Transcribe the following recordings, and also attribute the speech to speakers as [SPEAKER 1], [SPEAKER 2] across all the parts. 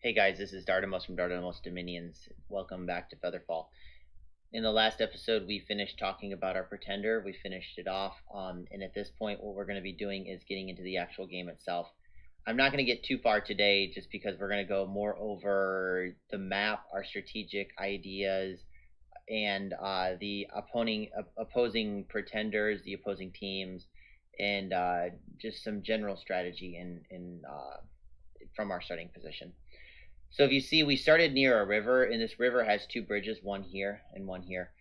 [SPEAKER 1] Hey guys, this is Dardamus from Dardamus Dominions. Welcome back to FeatherFall. In the last episode, we finished talking about our pretender. We finished it off, and at this point, what we're going to be doing is getting into the actual game itself. I'm not going to get too far today, just because we're going to go more over the map, our strategic ideas, and the opposing pretenders, the opposing teams, and just some general strategy from our starting position. So if you see, we started near a river, and this river has two bridges, one here and one here.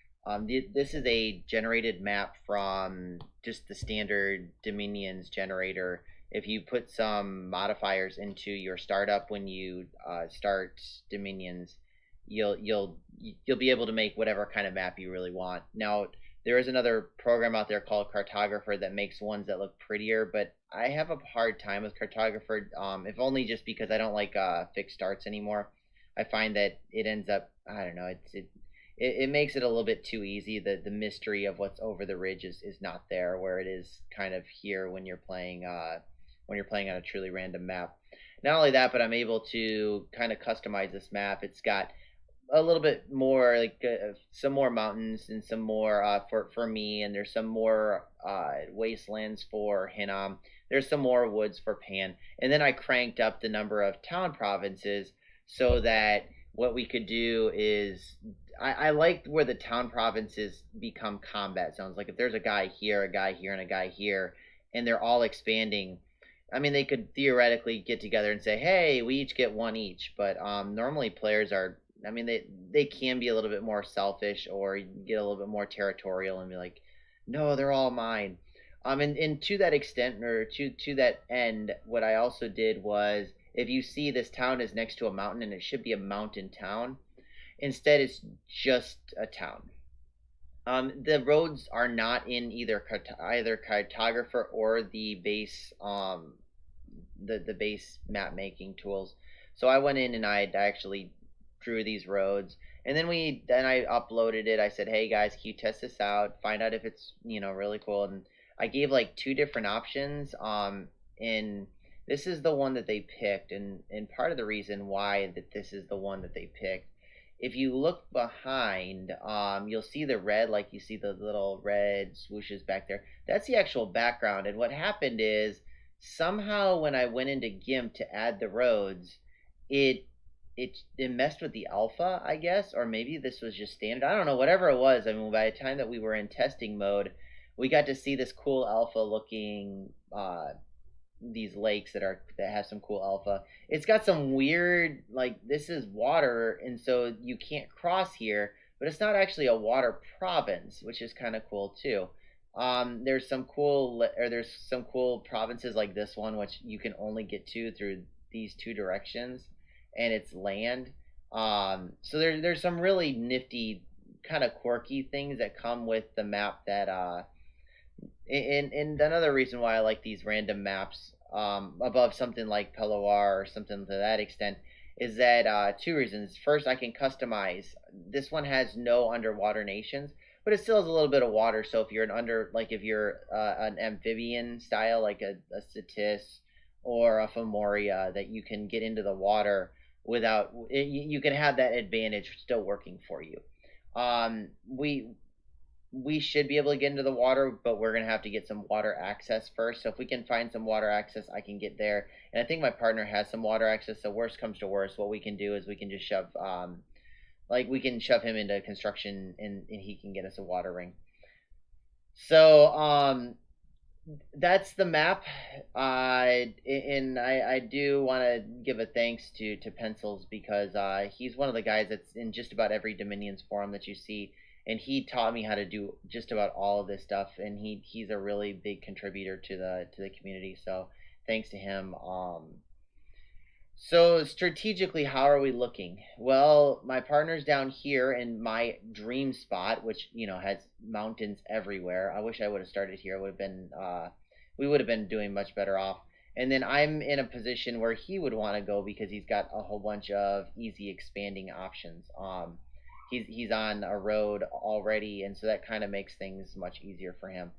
[SPEAKER 1] This is a generated map from just the standard Dominions generator. If you put some modifiers into your startup when you start Dominions, you'll be able to make whatever kind of map you really want. Now, there is another program out there called Cartographer that makes ones that look prettier, but I have a hard time with Cartographer, if only just because I don't like fixed starts anymore. I find that it ends up, I don't know, it makes it a little bit too easy. The mystery of what's over the ridge is not there, where it is kind of here when you're playing on a truly random map. Not only that, but I'm able to kind of customize this map. It's got a little bit more like some more mountains and some more for me, and there's some more wastelands for Hinam. There's some more woods for Pan, and then I cranked up the number of town provinces so that what we could do is I like where the town provinces become combat zones. Like if there's a guy here, and a guy here, and they're all expanding. I mean, they could theoretically get together and say, "Hey, we each get one each," but normally players are, I mean, they can be a little bit more selfish or get a little bit more territorial and be like, no, they're all mine. And to that extent, or to that end, what I also did was, if you see this town is next to a mountain and it should be a mountain town, instead it's just a town. The roads are not in either cartographer or the base the base map making tools. So I went in and I actually drew these roads, and then I uploaded it. I said, hey guys, can you test this out, find out if it's really cool? And I gave like two different options, and this is the one that they picked, and part of the reason why that this is the one that they picked, if you look behind, you'll see the red, like you see the little red swooshes back there. That's the actual background. And what happened is, somehow when I went into GIMP to add the roads, it it messed with the alpha, I guess, or maybe this was just standard. I don't know, whatever it was. I mean, by the time that we were in testing mode, we got to see this cool alpha looking these lakes that have some cool alpha. It's got some weird, like, this is water, and so you can't cross here, but it's not actually a water province, which is kind of cool too. There's some cool provinces like this one, which you can only get to through these two directions, and it's land. So there's some really nifty, kind of quirky things that come with the map that and another reason why I like these random maps above something like Pelawar or something to that extent is that two reasons. First, I can customize. This one has no underwater nations, but it still has a little bit of water. So if you're if you're an amphibian style, like a Cetis or a Femoria, that you can get into the water without, you can have that advantage still working for you. We should be able to get into the water, but we're going to have to get some water access first. So if we can find some water access, I can get there. And I think my partner has some water access, so worst comes to worst, what we can do is we can just shove, we can shove him into construction, and he can get us a water ring. So, that's the map. And I do want to give a thanks to Pencils, because he's one of the guys that's in just about every Dominions forum that you see, and he taught me how to do just about all of this stuff, and he's a really big contributor to the community. So thanks to him. So strategically, how are we looking? Well, my partner's down here in my dream spot, which has mountains everywhere. I wish I would have started here. It would have been we would have been doing much better off. And then I'm in a position where he would want to go, because he's got a whole bunch of easy expanding options. He's on a road already, and so that kind of makes things much easier for him.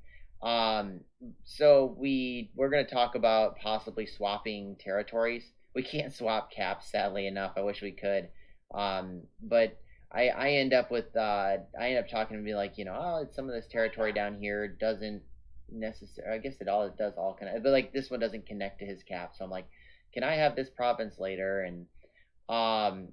[SPEAKER 1] So we're going to talk about possibly swapping territories. we can't swap caps, sadly enough. I wish we could. But I end up with I end up talking to me like, oh, it's some of this territory down here doesn't necessarily. I guess it does all connect, but like this one doesn't connect to his cap. So I'm like, can I have this province later? And um,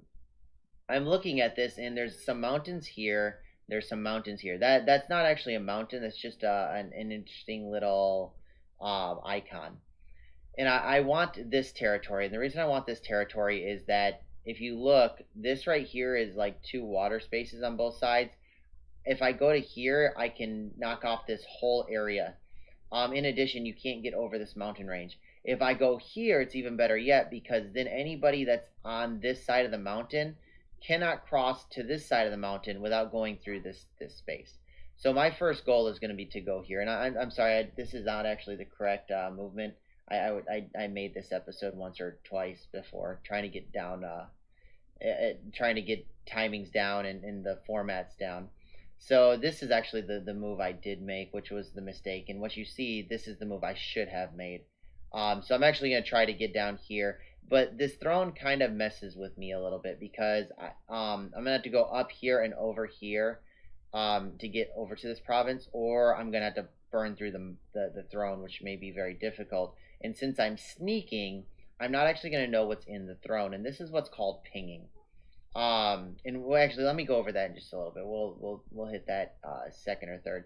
[SPEAKER 1] I'm looking at this, and there's some mountains here. There's some mountains here. That's not actually a mountain. That's just an interesting little icon. And I want this territory. And the reason I want this territory is that if you look, this right here is like 2 water spaces on both sides. If I go to here, I can knock off this whole area. In addition, you can't get over this mountain range. If I go here, it's even better yet, because then anybody that's on this side of the mountain cannot cross to this side of the mountain without going through this space. So my first goal is going to be to go here. And I'm sorry, this is not actually the correct movement. I made this episode once or twice before, trying to get down, trying to get timings down and the formats down. So this is actually the move I did make, which was the mistake. And what you see, this is the move I should have made. So I'm actually going to try to get down here. But this throne kind of messes with me a little bit, because I'm going to have to go up here and over here to get over to this province, or I'm going to have to burn through the throne, which may be very difficult. And since I'm sneaking, I'm not actually going to know what's in the throne. And this is what's called pinging. And actually, let me go over that in just a little bit. We'll hit that second or third.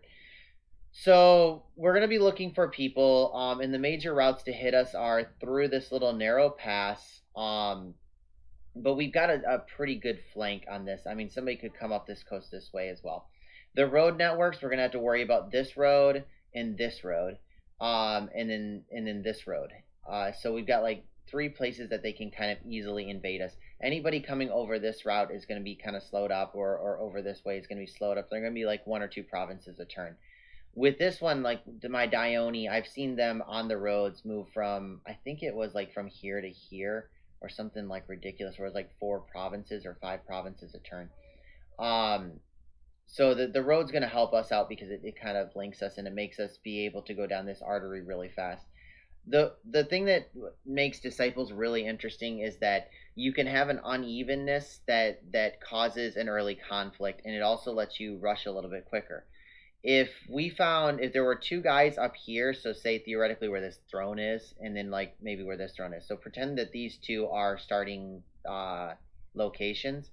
[SPEAKER 1] So we're gonna be looking for people. And the major routes to hit us are through this little narrow pass. But we've got a pretty good flank on this. I mean, somebody could come up this coast this way as well. The road networks, we're gonna have to worry about this road and this road, and then this road. So we've got like 3 places that they can kind of easily invade us. Anybody coming over this route is going to be kind of slowed up, or over this way is going to be slowed up. They're going to be like 1 or 2 provinces a turn. With this one, like my Dione, I've seen them on the roads move from, I think it was like from here to here, or something like ridiculous, where it was like 4 provinces or 5 provinces a turn. So the road's going to help us out, because it kind of links us, and it makes us be able to go down this artery really fast. The thing that makes Disciples really interesting is that you can have an unevenness that causes an early conflict, and it also lets you rush a little bit quicker. If there were 2 guys up here, so say theoretically where this throne is, and then like maybe where this throne is, so pretend that these 2 are starting locations,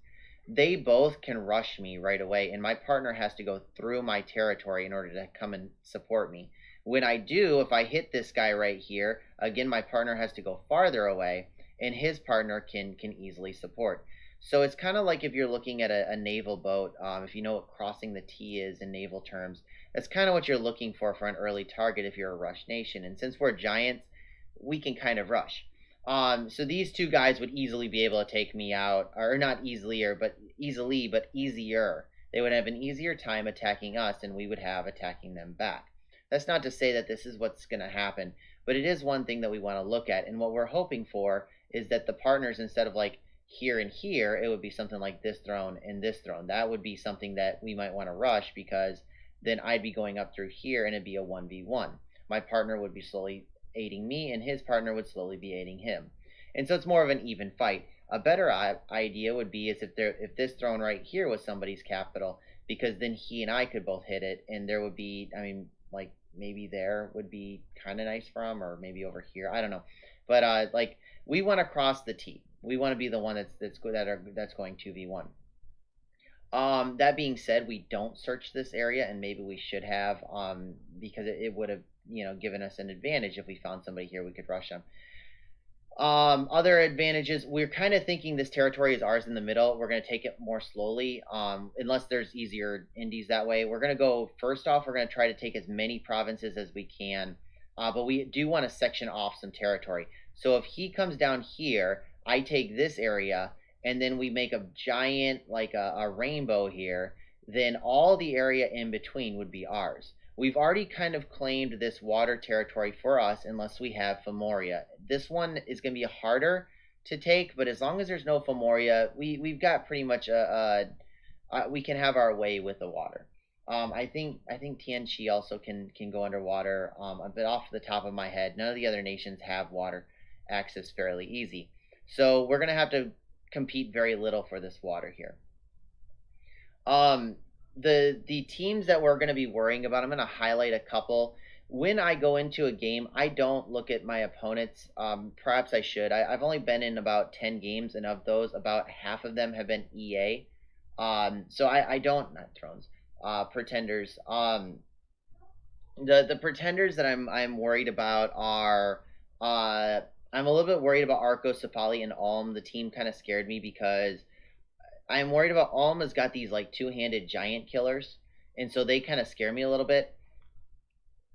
[SPEAKER 1] they both can rush me right away, and my partner has to go through my territory in order to come and support me. When I do, if I hit this guy right here, again, my partner has to go farther away, and his partner can easily support. So it's kind of like if you're looking at a naval boat, if you know what crossing the T is in naval terms, that's kind of what you're looking for an early target if you're a rush nation. And since we're giants, we can kind of rush. So these 2 guys would easily be able to take me out, or not easily, but easier. They would have an easier time attacking us, and we would have attacking them back. That's not to say that this is what's going to happen, but it is one thing that we want to look at. And what we're hoping for is that the partners, instead of like here and here, it would be something like this throne and this throne. That would be something that we might want to rush, because then I'd be going up through here, and it'd be a 1v1. My partner would be slowly aiding me, and his partner would slowly be aiding him. And so it's more of an even fight. A better idea would be is if this throne right here was somebody's capital, because then he and I could both hit it, and there would be, I mean, like maybe there would be kind of nice for him, or maybe over here, I don't know. But like we want to cross the T. We want to be the one that's going 2v1. That being said, we don't search this area, and maybe we should have, because it would have given us an advantage. If we found somebody here, we could rush them. Other advantages, we're kind of thinking this territory is ours in the middle. We're going to take it more slowly, unless there's easier indies that way. We're going to go, first off, we're going to try to take as many provinces as we can, but we do want to section off some territory. So if he comes down here, I take this area, and then we make a giant, like a rainbow here, then all the area in between would be ours. We've already kind of claimed this water territory for us, unless we have Femoria. This one is going to be harder to take, but as long as there's no Femoria, we've got pretty much we can have our way with the water. I think Tianchi also can go underwater. A bit off the top of my head, none of the other nations have water access fairly easy. So we're gonna have to compete very little for this water here. Um, the teams that we're gonna be worrying about, I'm gonna highlight a couple. When I go into a game, I don't look at my opponents. Perhaps I should. I've only been in about 10 games, and of those, about half of them have been EA. So I don't, not Thrones, Pretenders. The Pretenders that I'm worried about are I'm a little bit worried about Arco, Sapali, and Alm. The team kind of scared me because I'm worried about Alm has got these like two-handed giant killers, and so they kind of scare me a little bit.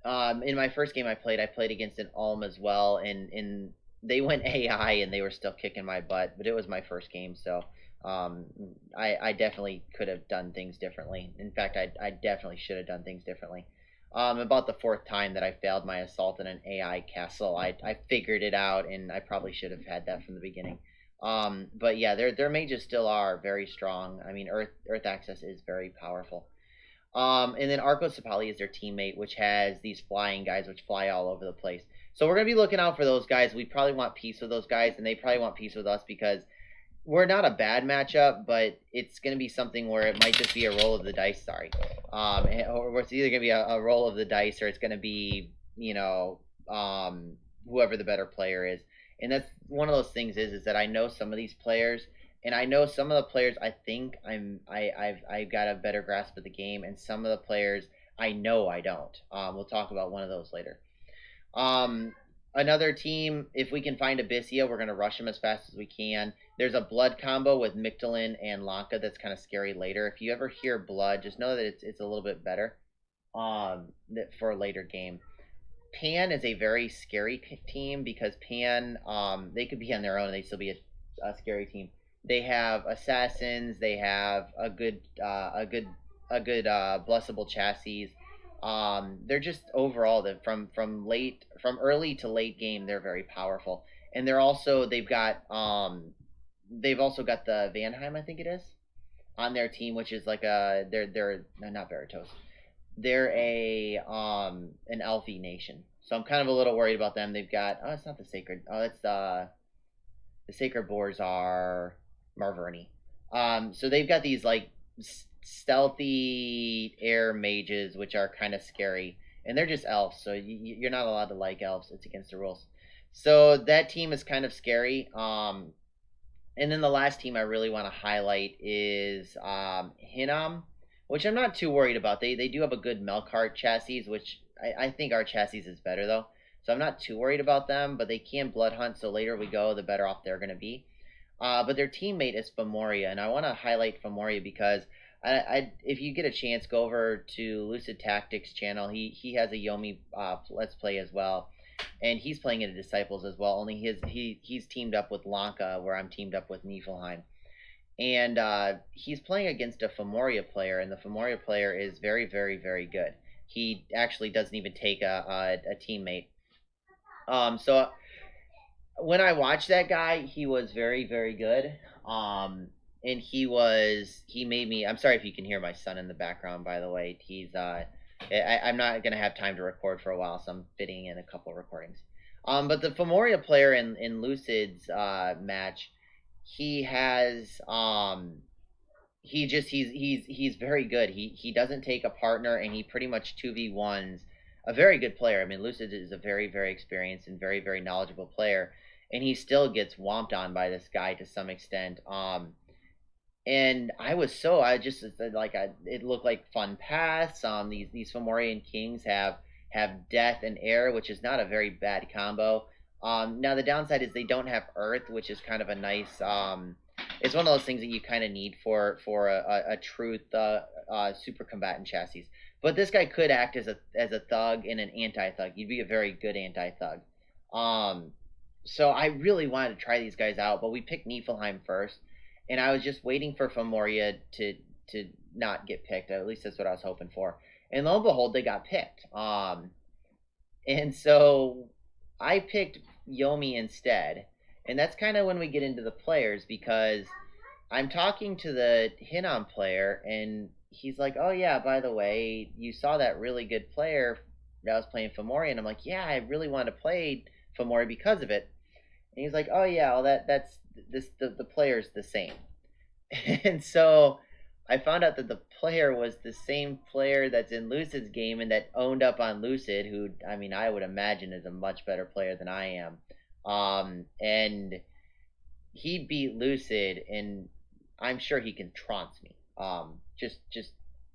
[SPEAKER 1] In my first game I played against an Alm as well, and they went AI and they were still kicking my butt, but it was my first game, so I definitely could have done things differently. In fact, I definitely should have done things differently. About the fourth time that I failed my assault in an AI castle, I figured it out, and I probably should have had that from the beginning. But yeah, their mages still are very strong. I mean, Earth Access is very powerful. And then Arco Sapali is their teammate, which has these flying guys which fly all over the place. So we're gonna be looking out for those guys. We probably want peace with those guys, and they probably want peace with us because we're not a bad matchup, but it's gonna be something where it might just be a roll of the dice. Sorry, or it's either gonna be a roll of the dice, or it's gonna be whoever the better player is. And that's one of those things is that I know some of these players, and I know some of the players I think I've got a better grasp of the game, and some of the players I know I don't. We'll talk about one of those later. Um, Another team, if we can find Abyssia, we're gonna rush them as fast as we can. There's a blood combo with Mictolin and Lanka that's kind of scary later. If you ever hear blood, just know that it's a little bit better for a later game. Pan is a very scary team because Pan, they could be on their own and they still be a scary team. They have assassins. They have a good blessable chassis. They're just overall from early to late game, they're very powerful, and they've also got the Vanheim, I think it is, on their team, which is like they're not Veritos. They're a an Elfie nation, so I'm kind of a little worried about them. They've got it's not the Sacred. Oh, that's the Sacred Boars are Marverni. So they've got these like stealthy air mages, which are kind of scary, and they're just elves, so you're not allowed to like elves. It's against the rules. So that team is kind of scary. And then the last team I really want to highlight is Hinam, which I'm not too worried about. They do have a good Melkart chassis, which I think our chassis is better though. So I'm not too worried about them, but they can blood hunt, so later we go, the better off they're going to be. But their teammate is Femoria, and I want to highlight Femoria because if you get a chance, go over to Lucid Tactics channel. He has a Yomi Let's Play as well, and he's playing it at Disciples as well. Only he's teamed up with Lanka, where I'm teamed up with Niflheim, and he's playing against a Femoria player, and the Femoria player is very, very, very good. He actually doesn't even take a teammate. So when I watched that guy, he was very, very good. And he made me. I'm sorry if you can hear my son in the background. By the way, I'm not gonna have time to record for a while, so I'm fitting in a couple recordings. But the Femoria player in Lucid's match, he has he's very good. He doesn't take a partner, and he pretty much 2v1s a very good player. I mean, Lucid is a very, very experienced and very, very knowledgeable player, and he still gets womped on by this guy to some extent. And I just like it looked like fun paths. These Fomorian kings have death and air, which is not a very bad combo. Now the downside is they don't have earth, which is kind of a nice. It's one of those things that you kind of need for a true super combatant chassis. But this guy could act as a thug and an anti-thug. You'd be a very good anti-thug. So I really wanted to try these guys out, but we picked Niflheim first, and I was just waiting for Femoria to not get picked. At least that's what I was hoping for. And lo and behold, they got picked. And so I picked Yomi instead. And that's kind of when we get into the players, because I'm talking to the Hinam player, and he's like, "Oh yeah, by the way, you saw that really good player that was playing Femoria," and I'm like, "Yeah, I really wanted to play Femoria because of it." And he's like, oh yeah, well that's this the player's the same. And so I found out that the player was the same player that's in Lucid's game and that owned up on Lucid, who I mean I would imagine is a much better player than I am. And he beat Lucid, and I'm sure he can trance me. Just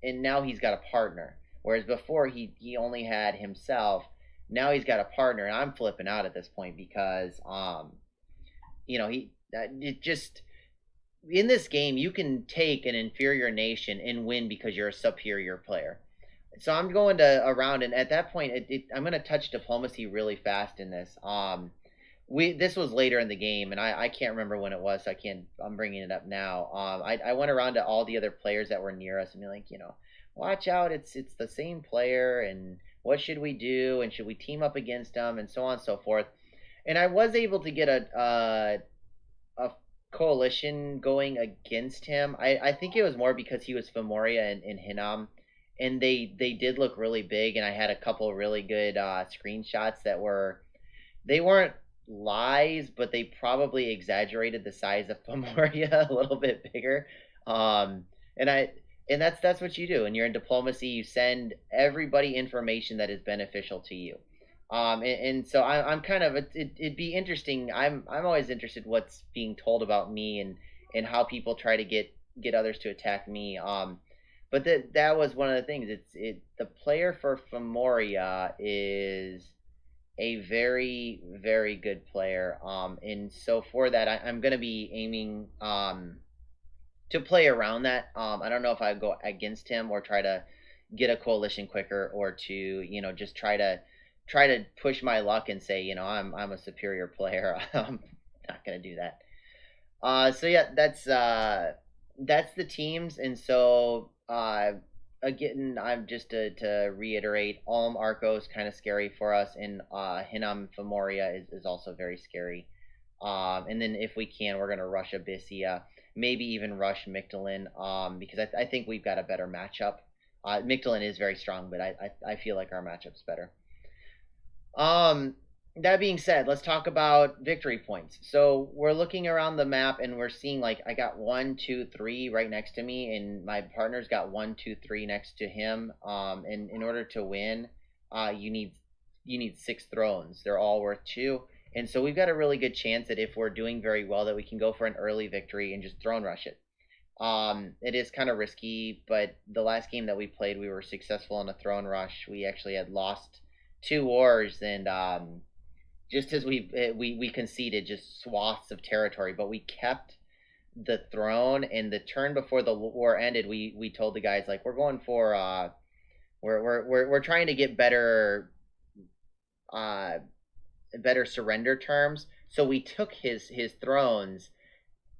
[SPEAKER 1] and now he's got a partner, whereas before he only had himself. Now he's got a partner, and I'm flipping out at this point because he it just in this game you can take an inferior nation and win because you're a superior player. So I'm going to around, and at that point, I'm going to touch diplomacy really fast in this. This was later in the game, and I can't remember when it was. So I'm bringing it up now. I went around to all the other players that were near us and be like, watch out, it's the same player, and what should we do, and should we team up against them, and so on and so forth. And I was able to get a coalition going against him. I think it was more because he was Femoria and Hinam, and they did look really big, and I had a couple really good screenshots they weren't lies, but they probably exaggerated the size of Femoria a little bit bigger. And that's what you do. And you're in diplomacy, you send everybody information that is beneficial to you. And so I'm kind of it'd be interesting. I'm always interested what's being told about me and how people try to get others to attack me. But that was one of the things. The player for Femoria is a very, very good player. And so for that, I'm going to be aiming to play around that. I don't know if I go against him or try to get a coalition quicker, or to just try to push my luck and say I'm a superior player. I'm not going to do that. So yeah, that's the teams. And so again, I'm just to reiterate, Ulm Arco is kind of scary for us, and Hinam Femoria is also very scary. And then if we can, we're going to rush Abyssia, maybe even rush Mictlan, because I think we've got a better matchup. Mictlan is very strong, but I feel like our matchup's better. That being said, let's talk about victory points. So we're looking around the map and we're seeing, like, I got 1, 2, 3 right next to me, and my partner's got 1, 2, 3 next to him. And in order to win, you need 6 thrones. They're all worth 2. And so we've got a really good chance that if we're doing very well, that we can go for an early victory and just throne rush it. It is kind of risky, but the last game that we played, we were successful in a throne rush. We actually had lost 2 wars, and just as we conceded just swaths of territory, but we kept the throne. And the turn before the war ended, we told the guys, like, we're going for we're trying to get better surrender terms. So we took his thrones,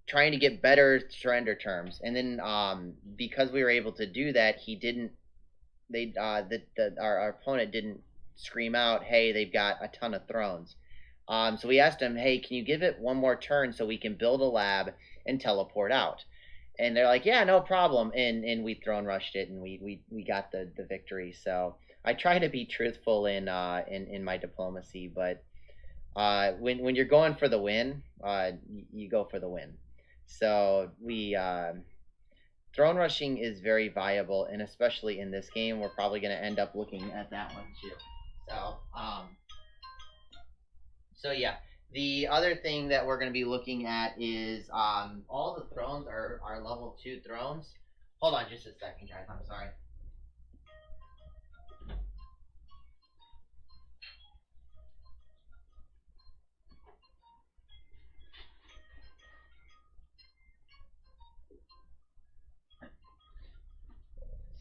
[SPEAKER 1] trying to get better surrender terms. And then because we were able to do that, our opponent didn't scream out, hey, they've got a ton of thrones. So we asked them, hey, can you give it one more turn so we can build a lab and teleport out? And they're like, yeah, no problem. And we throne rushed it, and we got the victory. So I try to be truthful in my diplomacy, but when you're going for the win, you go for the win. So throne rushing is very viable, and especially in this game, we're probably going to end up looking at that one too. So yeah, the other thing that we're going to be looking at is all the thrones are level 2 thrones. Hold on just a second, guys. I'm sorry.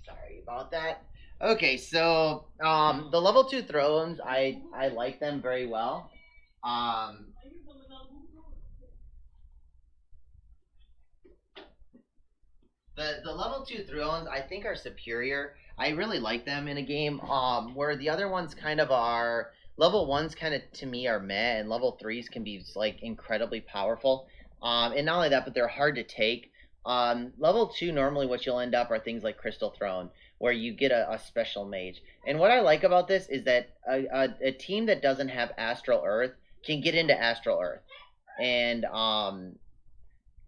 [SPEAKER 1] Sorry about that. Okay, so the level 2 thrones, I like them very well. The level 2 thrones, I think, are superior. I really like them in a game. Where the other ones kind of are, level 1s kind of to me are meh, and level 3s can be like incredibly powerful. And not only that, but they're hard to take. Level 2, normally what you'll end up are things like Crystal Throne, where you get a special mage. And what I like about this is that a team that doesn't have Astral Earth can get into Astral Earth. And I'm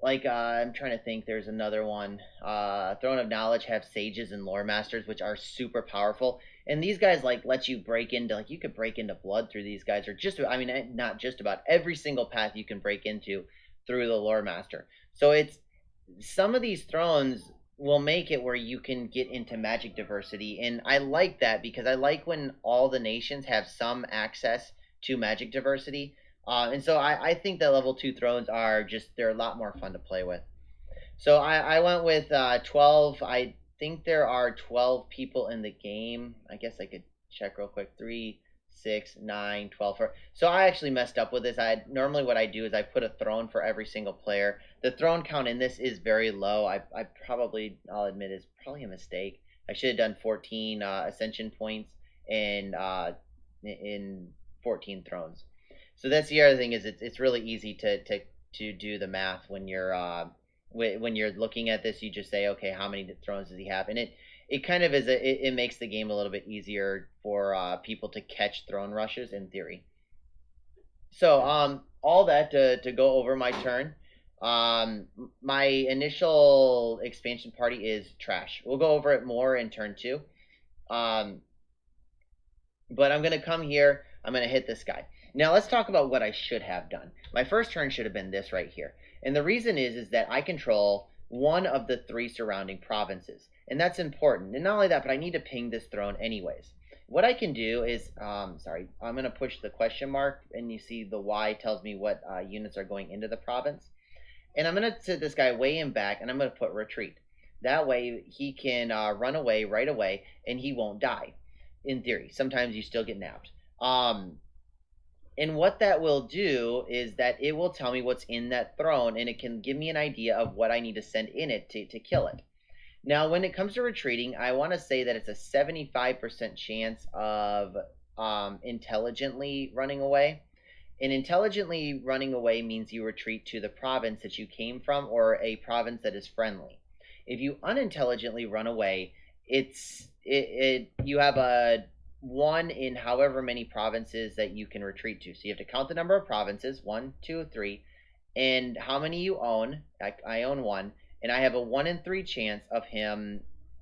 [SPEAKER 1] trying to think. There's another one. Throne of Knowledge have sages and lore masters, which are super powerful. And these guys like let you break into you could break into blood through these guys, or just I mean not just about every single path you can break into through the lore master. So it's some of these thrones will make it where you can get into magic diversity, and I like that because I like when all the nations have some access to magic diversity. And so I think that level 2 thrones are just they're a lot more fun to play with. So I went with 12. I think there are 12 people in the game. I guess I could check real quick. 3, 6, 9, 12. So I actually messed up with this. I normally what I do is I put a throne for every single player. The throne count in this is very low. I probably, I'll admit, is probably a mistake. I should have done 14 ascension points in 14 thrones. So that's the other thing is it's really easy to do the math when you're looking at this. You just say, okay, how many thrones does he have, and it kind of is it makes the game a little bit easier for people to catch throne rushes in theory. So all that to go over my turn. My initial expansion party is trash. We'll go over it more in turn 2. But I'm gonna come here. I'm gonna hit this guy. Now let's talk about what I should have done. My first turn should have been this right here. And the reason is that I control one of the 3 surrounding provinces. And that's important. And not only that, but I need to ping this throne anyways. What I can do is, sorry, I'm going to push the question mark, and you see the Y tells me what units are going into the province. And I'm going to sit this guy way in back, and I'm going to put retreat. That way he can run away right away, and he won't die, in theory. Sometimes you still get nabbed. And what that will do is that it will tell me what's in that throne, and it can give me an idea of what I need to send in it to kill it. Now, when it comes to retreating, I want to say that it's a 75% chance of intelligently running away. And intelligently running away means you retreat to the province that you came from or a province that is friendly. If you unintelligently run away, you have a 1 in however many provinces that you can retreat to. So you have to count the number of provinces, 1, 2, 3, and how many you own. I own 1, and I have a 1 in 3 chance of him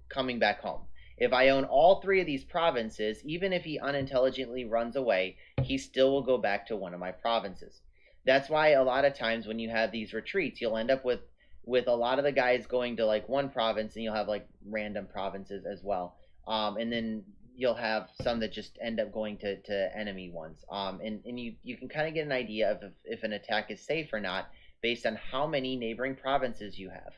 [SPEAKER 1] coming back home. If I own all 3 of these provinces, even if he unintelligently runs away, he still will go back to one of my provinces. That's why a lot of times when you have these retreats, you'll end up with a lot of the guys going to like one province, and you'll have like random provinces as well. And then you'll have some that just end up going to enemy ones. And you can kind of get an idea of if an attack is safe or not based on how many neighboring provinces you have.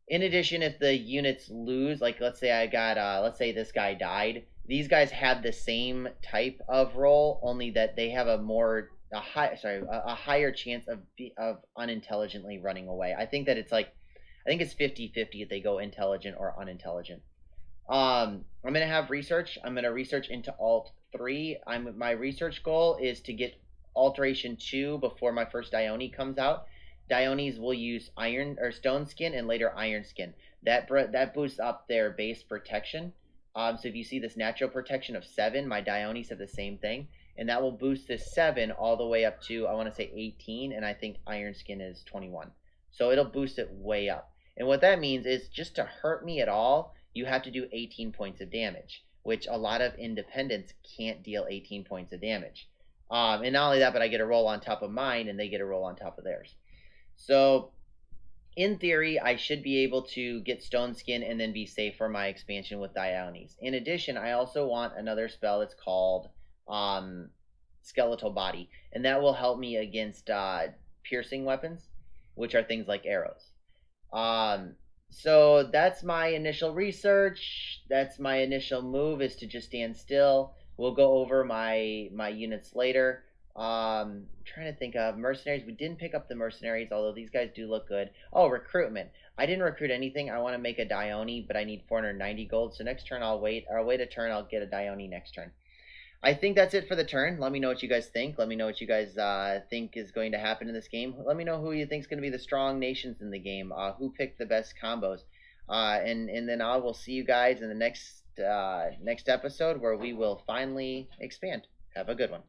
[SPEAKER 1] In addition, if the units lose, like let's say let's say this guy died, these guys have the same type of roll, only that they have a higher chance of unintelligently running away. I think it's 50-50 if they go intelligent or unintelligent. I'm gonna have research. I'm gonna research into alt 3. My research goal is to get alteration 2 before my first Dione comes out. Diones will use iron or stone skin and later iron skin. That boosts up their base protection. So if you see this natural protection of 7, my Diones have the same thing, and that will boost this 7 all the way up to I want to say 18, and I think iron skin is 21. So it'll boost it way up. And what that means is just to hurt me at all, you have to do 18 points of damage, which a lot of independents can't deal 18 points of damage. And not only that, but I get a roll on top of mine, and they get a roll on top of theirs. So in theory, I should be able to get stone skin and then be safe for my expansion with Diones. In addition, I also want another spell that's called skeletal body, and that will help me against piercing weapons, which are things like arrows. So that's my initial research. That's my initial move, is to just stand still. We'll go over my units later. Trying to think of mercenaries. We didn't pick up the mercenaries, although these guys do look good. Oh, recruitment. I didn't recruit anything. I want to make a Dione, but I need 490 gold. So next turn I'll wait. I'll wait a turn. I'll get a Dione next turn. I think that's it for the turn. Let me know what you guys think. Let me know what you guys think is going to happen in this game. Let me know who you think is going to be the strong nations in the game. Who picked the best combos. And then I will see you guys in the next episode, where we will finally expand. Have a good one.